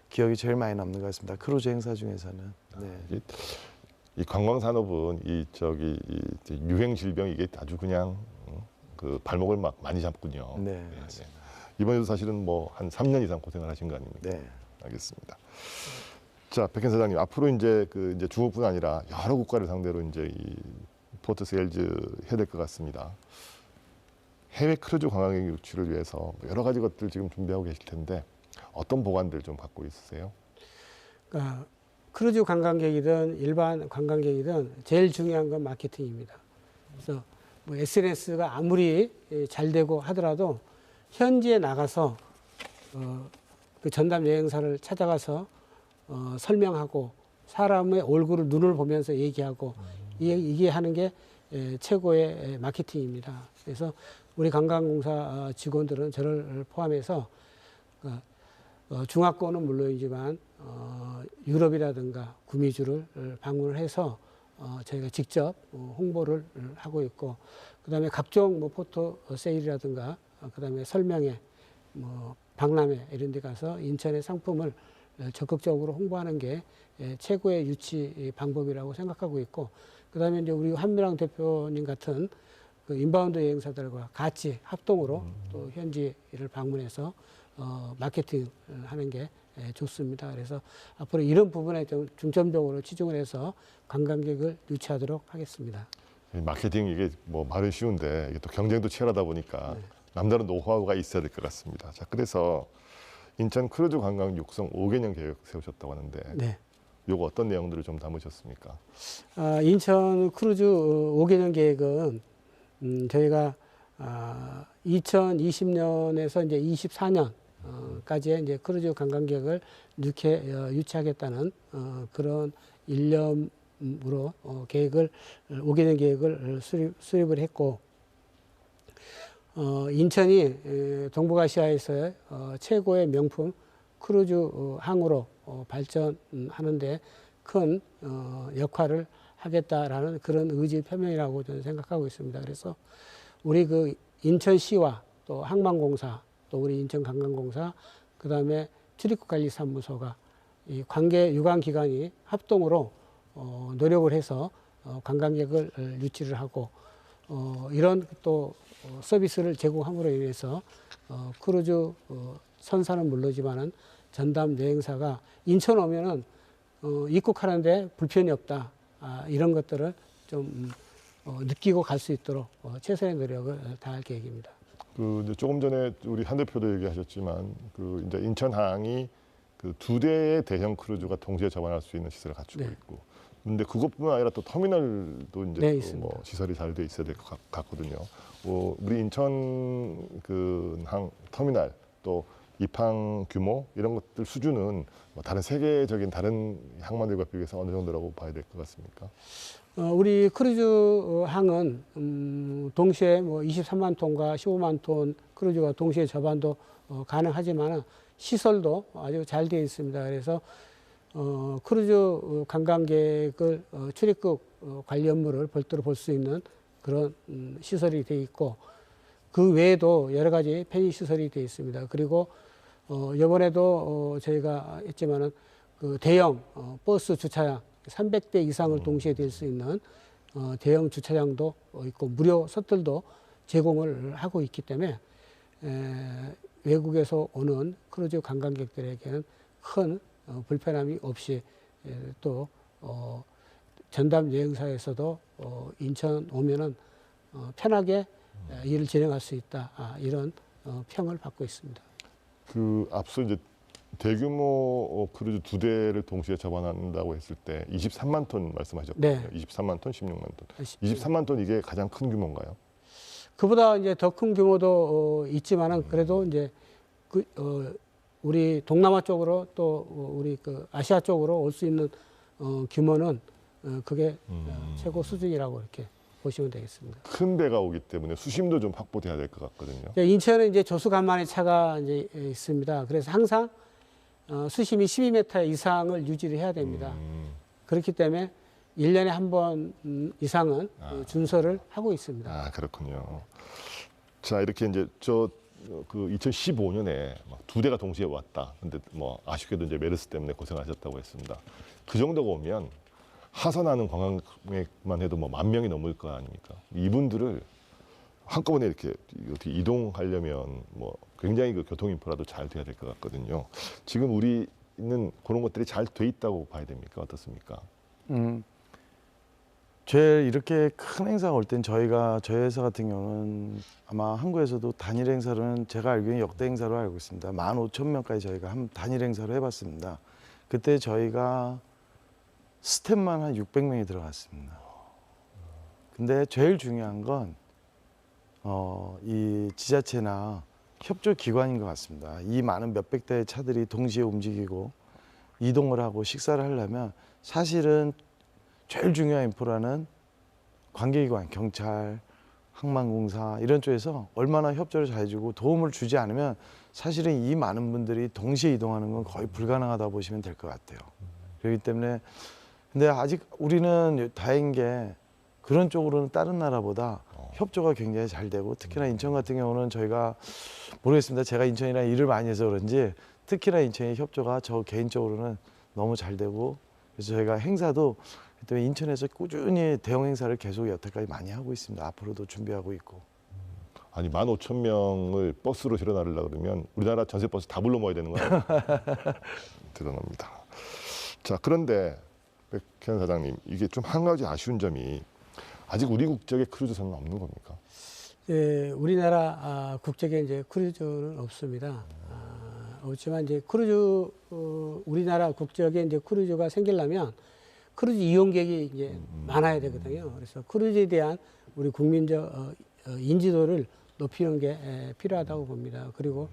기억이 제일 많이 남는 것 같습니다. 크루즈 행사 중에서는. 네. 이 관광 산업은 이 유행 질병 이게 아주 그냥 그 발목을 막 많이 잡군요. 네. 이번에도 사실은 뭐 한 3년 이상 고생을 하신 거 아닙니까? 네. 알겠습니다. 자, 백현 사장님 앞으로 이제 이제 중국뿐 아니라 여러 국가를 상대로 이제 이 포트 세일즈 해야 될 것 같습니다. 해외 크루즈 관광객 유치를 위해서 여러 가지 것들 지금 준비하고 계실 텐데 어떤 보관들 좀 갖고 있으세요? 그러니까 크루즈 관광객이든 일반 관광객이든 제일 중요한 건 마케팅입니다. 그래서 뭐 SNS가 아무리 잘 되고 하더라도 현지에 나가서 그 전담 여행사를 찾아가서 설명하고 사람의 얼굴을 눈을 보면서 얘기하고 이게 하는 게 최고의 마케팅입니다. 그래서 우리 관광공사 직원들은 저를 포함해서 중화권은 물론이지만 유럽이라든가 구미주를 방문을 해서 저희가 직접 홍보를 하고 있고 그다음에 각종 뭐 포토 세일이라든가 그다음에 설명회 뭐 박람회 이런 데 가서 인천의 상품을 적극적으로 홍보하는 게 최고의 유치 방법이라고 생각하고 있고 그다음에 이제 우리 한미랑 대표님 같은 그 인바운드 여행사들과 같이 합동으로 또 현지를 방문해서 마케팅을 하는 게 좋습니다. 그래서 앞으로 이런 부분에 좀 중점적으로 치중을 해서 관광객을 유치하도록 하겠습니다. 마케팅 이게 뭐 말은 쉬운데 이게 또 경쟁도 치열하다 보니까 남다른 노하우가 있어야 될 것 같습니다. 자, 그래서 인천 크루즈 관광 육성 5개년 계획 세우셨다고 하는데 네. 요거 어떤 내용들을 좀 담으셨습니까? 인천 크루즈 5개년 계획은 저희가 2020년에서 이제 24년까지의 이제 크루즈 관광객을 유치하겠다는 그런 일념으로 계획을 5개년 계획을 수립을 했고 인천이 동북아시아에서의 최고의 명품 크루즈 항으로 발전하는데 큰 역할을 하겠다라는 그런 의지 표명이라고 저는 생각하고 있습니다. 그래서 우리 그 인천시와 또 항만공사 또 우리 인천관광공사 그다음에 출입국관리사무소가 이 관계 유관기관이 합동으로 노력을 해서 관광객을 유치를 하고 이런 또 서비스를 제공함으로 인해서 크루즈 선사는 물론이지만은 전담 여행사가 인천 오면은 입국하는데 불편이 없다. 이런 것들을 좀 느끼고 갈 수 있도록 최선의 노력을 다할 계획입니다. 그 이제 조금 전에 우리 한 대표도 얘기하셨지만 그 이제 인천항이 그 2대의 대형 크루즈가 동시에 접안할 수 있는 시설을 갖추고 네. 있고. 근데 그것뿐만 아니라 또 터미널도 이제 네, 또 뭐 시설이 잘 돼 있어야 될 것 같거든요. 우리 인천 그 항 터미널 또 입항 규모 이런 것들 수준은 뭐 다른 세계적인 다른 항만들과 비교해서 어느 정도라고 봐야 될 것 같습니까? 우리 크루즈 항은 동시에 뭐 23만 톤과 15만 톤 크루즈가 동시에 접안도 가능하지만 시설도 아주 잘 되어 있습니다. 그래서 크루즈 관광객을 출입국 관리 업무를 별도로 볼 수 있는 그런 시설이 되어 있고 그 외에도 여러 가지 편의 시설이 되어 있습니다. 그리고 이번에도 저희가 했지만은 그 대형 버스 주차장 300대 이상을 동시에 댈 수 있는 대형 주차장도 있고 무료 셔틀도 제공을 하고 있기 때문에 외국에서 오는 크루즈 관광객들에게는 큰 불편함이 없이 또 전담 여행사에서도 인천 오면은 편하게 일을 진행할 수 있다. 이런 평을 받고 있습니다. 그 앞서 이제 대규모 크루즈 2대를 동시에 접안한다고 했을 때 23만 톤 말씀하셨거든요. 네. 23만 톤, 16만 톤. 23만 톤 이게 가장 큰 규모인가요? 그보다 이제 더 큰 규모도 있지만은 그래도 이제 우리 동남아 쪽으로 또 우리 그 아시아 쪽으로 올 수 있는 규모는 그게 최고 수준이라고 이렇게 보시면 되겠습니다. 큰 배가 오기 때문에 수심도 좀 확보돼야 될 것 같거든요. 인천은 이제 조수간만의 차가 이제 있습니다. 그래서 항상 수심이 12m 이상을 유지를 해야 됩니다. 그렇기 때문에 1년에 한 번 이상은 준설을 하고 있습니다. 아, 그렇군요. 자, 이렇게 이제 그 2015년에 막 2대가 동시에 왔다. 근데 뭐 아쉽게도 이제 메르스 때문에 고생하셨다고 했습니다. 그 정도가 오면 하선하는 관광객만 해도 뭐 10,000명이 넘을 거 아닙니까? 이분들을 한꺼번에 이렇게 어떻게 이동하려면 뭐 굉장히 그 교통 인프라도 잘 돼야 될 것 같거든요. 지금 우리는 그런 것들이 잘 돼 있다고 봐야 됩니까? 어떻습니까? 제일 이렇게 큰 행사가 올 땐 저희 회사 같은 경우는 아마 한국에서도 단일 행사로는 제가 알기로는 역대 행사로 알고 있습니다. 15,000명까지 저희가 한 단일 행사로 해봤습니다. 그때 저희가 스텝만 한 600명이 들어갔습니다. 근데 제일 중요한 건 이 지자체나 협조 기관인 것 같습니다. 이 많은 몇백 대의 차들이 동시에 움직이고 이동을 하고 식사를 하려면 사실은 제일 중요한 인프라는 관계기관, 경찰, 항만공사 이런 쪽에서 얼마나 협조를 잘해주고 도움을 주지 않으면 사실은 이 많은 분들이 동시에 이동하는 건 거의 불가능하다고 보시면 될 것 같아요. 그렇기 때문에 근데 아직 우리는 다행인 게 그런 쪽으로는 다른 나라보다 협조가 굉장히 잘 되고 특히나 인천 같은 경우는 저희가 모르겠습니다. 제가 인천이랑 일을 많이 해서 그런지 특히나 인천의 협조가 저 개인적으로는 너무 잘 되고 그래서 저희가 행사도 인천에서 꾸준히 대형 행사를 계속 여태까지 많이 하고 있습니다. 앞으로도 준비하고 있고. 아니 15,000명을 버스로 실어 나르려고 그러면 우리나라 전세 버스 다 불러 모아야 되는 거예요. 대단합니다. 자, 그런데 백현 사장님, 이게 좀 한 가지 아쉬운 점이 아직 우리 국적의 크루즈선은 없는 겁니까? 예, 우리나라 국적에 이제 크루즈는 없습니다. 없지만 이제 크루즈 우리나라 국적에 이제 크루즈가 생기려면 크루즈 이용객이 이제 많아야 되거든요. 그래서 크루즈에 대한 우리 국민적 인지도를 높이는 게 필요하다고 봅니다. 그리고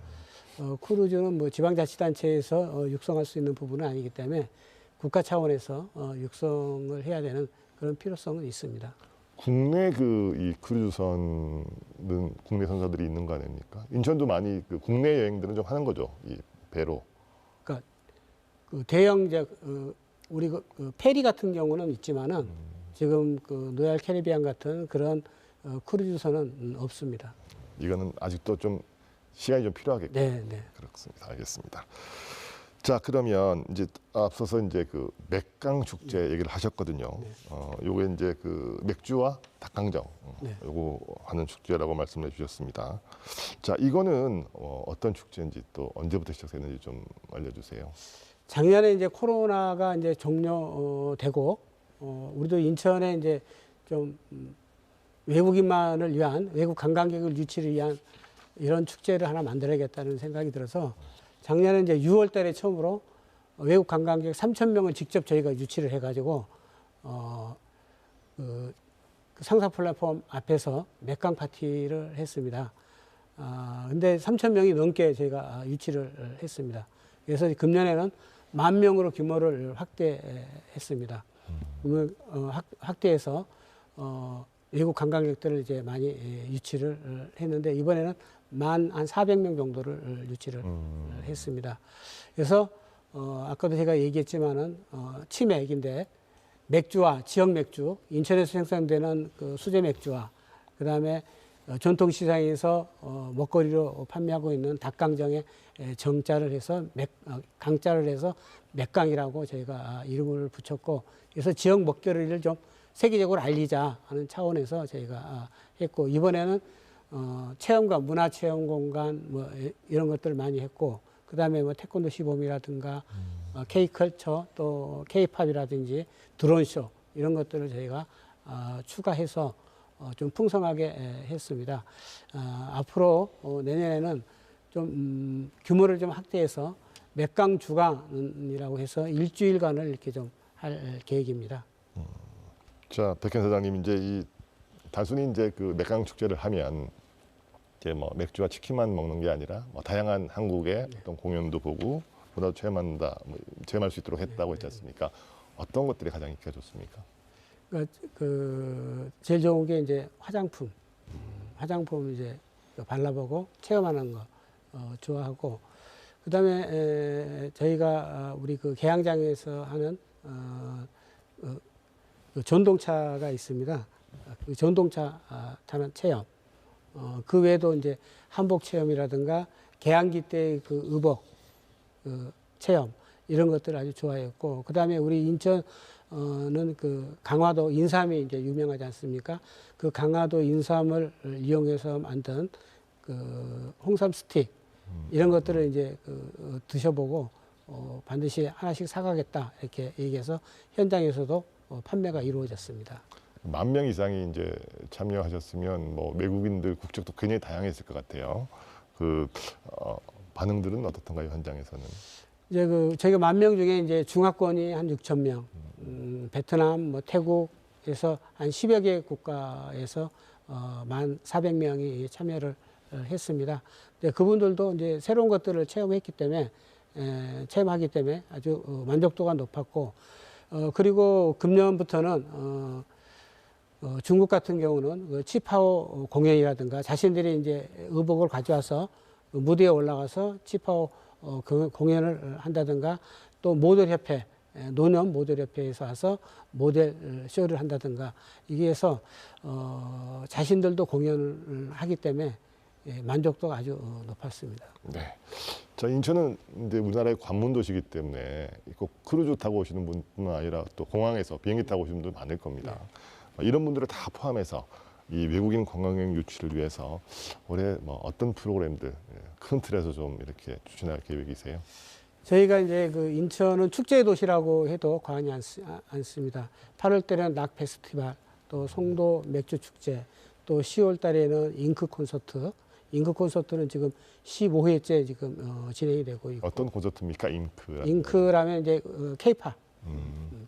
크루즈는 뭐 지방자치단체에서 육성할 수 있는 부분은 아니기 때문에 국가 차원에서 육성을 해야 되는 그런 필요성은 있습니다. 국내 이 크루즈선은 국내 선사들이 있는 거 아닙니까? 인천도 많이 그 국내 여행들은 좀 하는 거죠, 이 배로. 그러니까 그 대형 우리 그 페리 같은 경우는 있지만은 지금 그 로얄 캐리비안 같은 그런 크루즈선은 없습니다. 이거는 아직도 좀 시간이 좀 필요하겠군요. 네, 네. 그렇습니다. 알겠습니다. 자, 그러면 이제 앞서서 이제 그 맥강 축제 얘기를 하셨거든요. 네. 요게 이제 그 맥주와 닭강정 네. 요거 하는 축제라고 말씀해 주셨습니다. 자, 이거는 어떤 축제인지 또 언제부터 시작했는지 좀 알려주세요. 작년에 이제 코로나가 이제 종료되고 우리도 인천에 이제 좀 외국인만을 위한 외국 관광객을 유치를 위한 이런 축제를 하나 만들어야겠다는 생각이 들어서 작년에 이제 6월 달에 처음으로 외국 관광객 3,000명을 직접 저희가 유치를 해가지고 그 상사 플랫폼 앞에서 맥강 파티를 했습니다. 근데 3,000명이 넘게 저희가 유치를 했습니다. 그래서 금년에는 10,000명으로 규모를 확대했습니다. 확대해서 외국 관광객들을 이제 많이 유치를 했는데 이번에는 한 400명 정도를 유치를 했습니다. 그래서 아까도 제가 얘기했지만은 치맥인데 맥주와 지역 맥주, 인천에서 생산되는 그 수제 맥주와 그다음에 전통 시장에서 먹거리로 판매하고 있는 닭강정에 정자를 해서 강자를 해서 맥강이라고 저희가 이름을 붙였고 그래서 지역 먹거리를 좀 세계적으로 알리자 하는 차원에서 저희가 했고 이번에는 체험관, 문화체험 공간 뭐 이런 것들을 많이 했고 그다음에 뭐 태권도 시범이라든가 K컬처 또 K팝이라든지 드론쇼 이런 것들을 저희가 추가해서 좀 풍성하게 했습니다. 앞으로 내년에는 좀 규모를 좀 확대해서 맥강 주강이라고 해서 일주일간을 이렇게 좀 할 계획입니다. 자, 백현 사장님 이제 이 단순히 이제 그 맥강 축제를 하면 이제 뭐 맥주와 치킨만 먹는 게 아니라 뭐 다양한 한국의 어떤 공연도 보고 보다 체험할 수 있도록 했다고 했지 않습니까? 어떤 것들이 가장 인기가 좋습니까? 제일 좋은 게 이제 화장품 이제 발라보고 체험하는 거 좋아하고, 그다음에 저희가 우리 그 계양장에서 하는 그 전동차가 있습니다. 그 전동차 타는 체험. 그 외에도 이제 한복 체험이라든가 계양기 때 그 의복 체험 이런 것들을 아주 좋아했고, 그다음에 우리 인천은 그 강화도 인삼이 이제 유명하지 않습니까? 그 강화도 인삼을 이용해서 만든 그 홍삼 스틱 이런 것들을 이제 드셔보고 반드시 하나씩 사가겠다 이렇게 얘기해서 현장에서도 판매가 이루어졌습니다. 10,000명 이상이 이제 참여하셨으면 뭐 외국인들 국적도 굉장히 다양했을 것 같아요. 그 반응들은 어떻던가요, 현장에서는? 이제 저희가 10,000명 중에 이제 중화권이 한 6,000명, 베트남, 뭐 태국에서 한 10여 개 국가에서 1,400명이 참여를 했습니다. 근데 그분들도 이제 새로운 것들을 체험하기 때문에 아주 만족도가 높았고, 그리고 금년부터는 중국 같은 경우는 그 치파오 공연이라든가 자신들이 이제 의복을 가져와서 무대에 올라가서 치파오 공연을 한다든가, 또 모델협회, 노년 모델협회에서 와서 모델 쇼를 한다든가, 이게 해서 자신들도 공연을 하기 때문에 만족도가 아주 높았습니다. 네. 자, 인천은 이제 우리나라의 관문 도시이기 때문에 꼭 크루즈 타고 오시는 분뿐만 아니라 또 공항에서 비행기 타고 오시는 분들 많을 겁니다. 네. 이런 분들을 다 포함해서 이 외국인 관광객 유치를 위해서 올해 뭐 어떤 프로그램들 큰 틀에서 좀 이렇게 추진할 계획이세요? 저희가 이제 그 인천은 축제의 도시라고 해도 과언이 않습니다. 8월 달에는 낙 페스티벌, 또 송도 맥주 축제, 또 10월 달에는 잉크 콘서트. 잉크 콘서트는 지금 15회째 지금 진행이 되고 있고. 어떤 콘서트입니까? 잉크라면 이제 K-팝.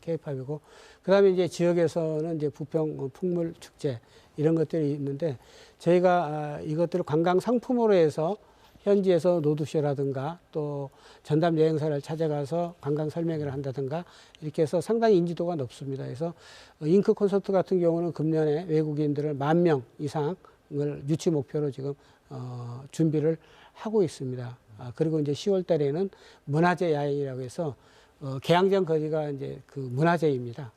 K-팝이고, 그다음에 이제 지역에서는 이제 부평 풍물 축제 이런 것들이 있는데, 저희가 이것들을 관광 상품으로 해서 현지에서 노드쇼라든가 또 전담 여행사를 찾아가서 관광 설명회를 한다든가 이렇게 해서 상당히 인지도가 높습니다. 그래서 잉크 콘서트 같은 경우는 금년에 외국인들을 10,000명 이상을 유치 목표로 지금 준비를 하고 있습니다. 그리고 이제 10월 달에는 문화재 야행이라고 해서 계양장 거리가 이제 그 문화재입니다.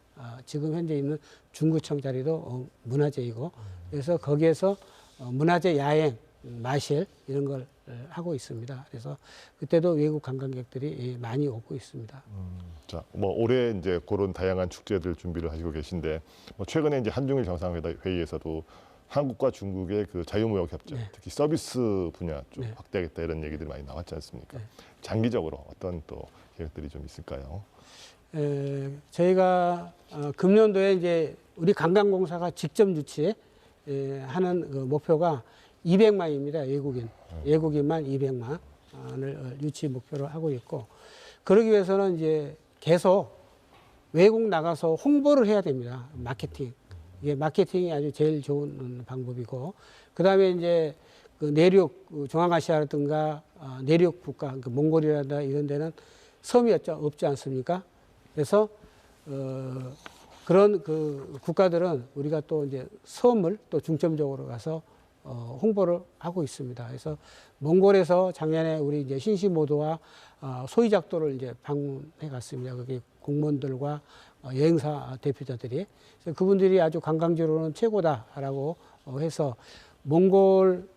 지금 현재 있는 중구청 자리도 문화재이고, 그래서 거기에서 문화재 야행, 마실 이런 걸 하고 있습니다. 그래서 그때도 외국 관광객들이 많이 오고 있습니다. 자, 뭐 올해 이제 그런 다양한 축제들 준비를 하시고 계신데, 뭐 최근에 이제 한중일 정상회의에서도 한국과 중국의 그 자유무역 협정, 특히 서비스 분야 좀 확대하겠다 이런 얘기들이 많이 나왔지 않습니까? 장기적으로 어떤 또 계획들이 좀 있을까요? 저희가 금년도에 이제 우리 관광공사가 직접 유치하는 그 목표가 200만입니다. 외국인만 200만을 유치 목표로 하고 있고, 그러기 위해서는 이제 계속 외국 나가서 홍보를 해야 됩니다. 마케팅. 이게 마케팅이 아주 제일 좋은 방법이고, 그 다음에 이제 그 내륙, 중앙아시아라든가 내륙 국가, 그러니까 몽골이라든가 이런 데는 섬이 없지 않습니까? 그래서 그런 그 국가들은 우리가 또 이제 섬을 또 중점적으로 가서 홍보를 하고 있습니다. 그래서 몽골에서 작년에 우리 이제 신시모도와 소이작도를 이제 방문해 갔습니다. 거기 공무원들과 여행사 대표자들이. 그래서 그분들이 아주 관광지로는 최고다라고 해서 몽골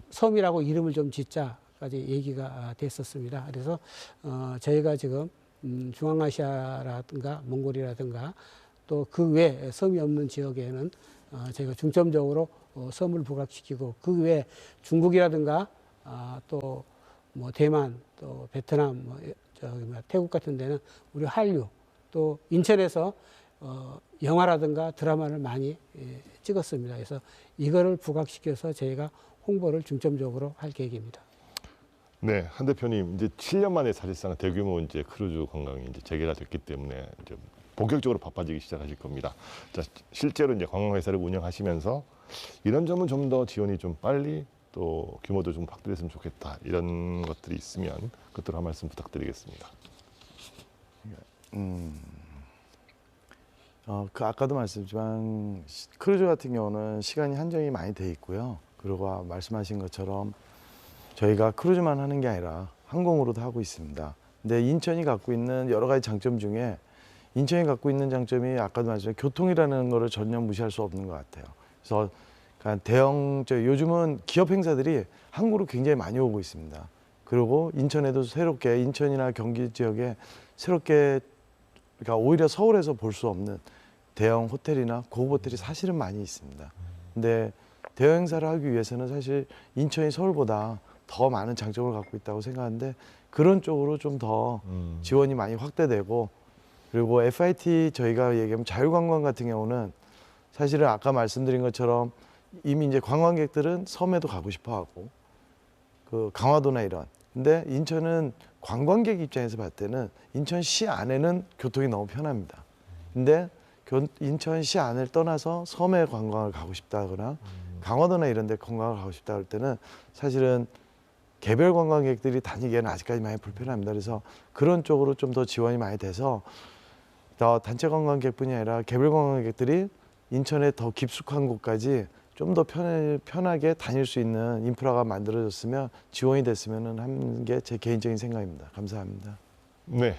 섬이라고 이름을 좀 짓자까지 얘기가 됐었습니다. 그래서 저희가 지금 중앙아시아라든가 몽골이라든가 또 그 외 섬이 없는 지역에는 저희가 중점적으로 섬을 부각시키고, 그 외에 중국이라든가 또 뭐 대만, 또 베트남, 태국 같은 데는 우리 한류, 또 인천에서 영화라든가 드라마를 많이 찍었습니다. 그래서 이거를 부각시켜서 저희가 홍보를 중점적으로 할 계획입니다. 네, 한 대표님 이제 7년 만에 사실상 대규모 이제 크루즈 관광이 이제 재개가 됐기 때문에 이제 본격적으로 바빠지기 시작하실 겁니다. 자, 실제로 이제 관광회사를 운영하시면서 이런 점은 좀 더 지원이 좀 빨리 또 규모도 좀 확대됐으면 좋겠다 이런 것들이 있으면 그것들 한 말씀 부탁드리겠습니다. 그 아까도 말씀드렸지만 크루즈 같은 경우는 시간이 한정이 많이 돼 있고요. 그리고 말씀하신 것처럼 저희가 크루즈만 하는 게 아니라 항공으로도 하고 있습니다. 근데 인천이 갖고 있는 여러 가지 장점 중에 인천이 갖고 있는 장점이 아까도 말씀드린 교통이라는 거를 전혀 무시할 수 없는 것 같아요. 그래서 요즘은 기업 행사들이 항구로 굉장히 많이 오고 있습니다. 그리고 인천에도 새롭게 인천이나 경기 지역에 새롭게 그러니까 오히려 서울에서 볼 수 없는 대형 호텔이나 고급 호텔이 사실은 많이 있습니다. 근데 대형 행사를 하기 위해서는 사실 인천이 서울보다 더 많은 장점을 갖고 있다고 생각하는데 그런 쪽으로 좀 더 지원이 많이 확대되고 그리고 FIT 저희가 얘기하면 자유관광 같은 경우는 사실은 아까 말씀드린 것처럼 이미 이제 관광객들은 섬에도 가고 싶어 하고 그 강화도나 이런 근데 인천은 관광객 입장에서 봤을 때는 인천시 안에는 교통이 너무 편합니다. 근데 인천시 안을 떠나서 섬에 관광을 가고 싶다거나 강화도나 이런 데 관광을 가고 싶다 할 때는 사실은 개별 관광객들이 다니기에는 아직까지 많이 불편합니다. 그래서 그런 쪽으로 좀 더 지원이 많이 돼서 더 단체 관광객뿐이 아니라 개별 관광객들이 인천에 더 깊숙한 곳까지 좀 더 편하게 다닐 수 있는 인프라가 만들어졌으면 지원이 됐으면 하는 게 제 개인적인 생각입니다. 감사합니다. 네,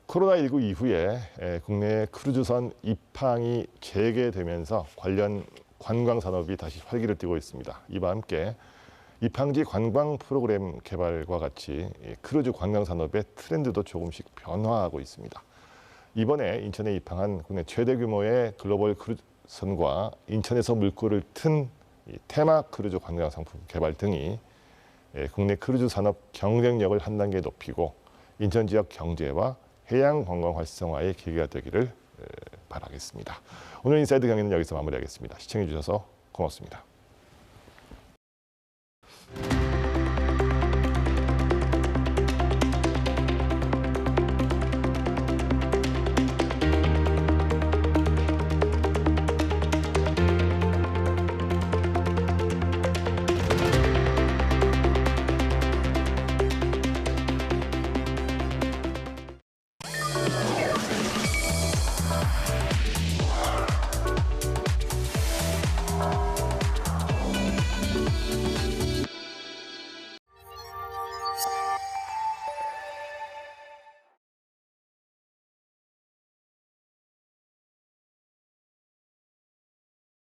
코로나19 이후에 국내 크루즈선 입항이 재개되면서 관련 관광 산업이 다시 활기를 띠고 있습니다. 이와 함께 입항지 관광 프로그램 개발과 같이 크루즈 관광 산업의 트렌드도 조금씩 변화하고 있습니다. 이번에 인천에 입항한 국내 최대 규모의 글로벌 크루즈선과 인천에서 물꼬를 튼 테마 크루즈 관광 상품 개발 등이 국내 크루즈 산업 경쟁력을 한 단계 높이고 인천 지역 경제와 해양 관광 활성화의 계기가 되기를 바라겠습니다. 오늘 인사이드 강의는 여기서 마무리하겠습니다. 시청해 주셔서 고맙습니다.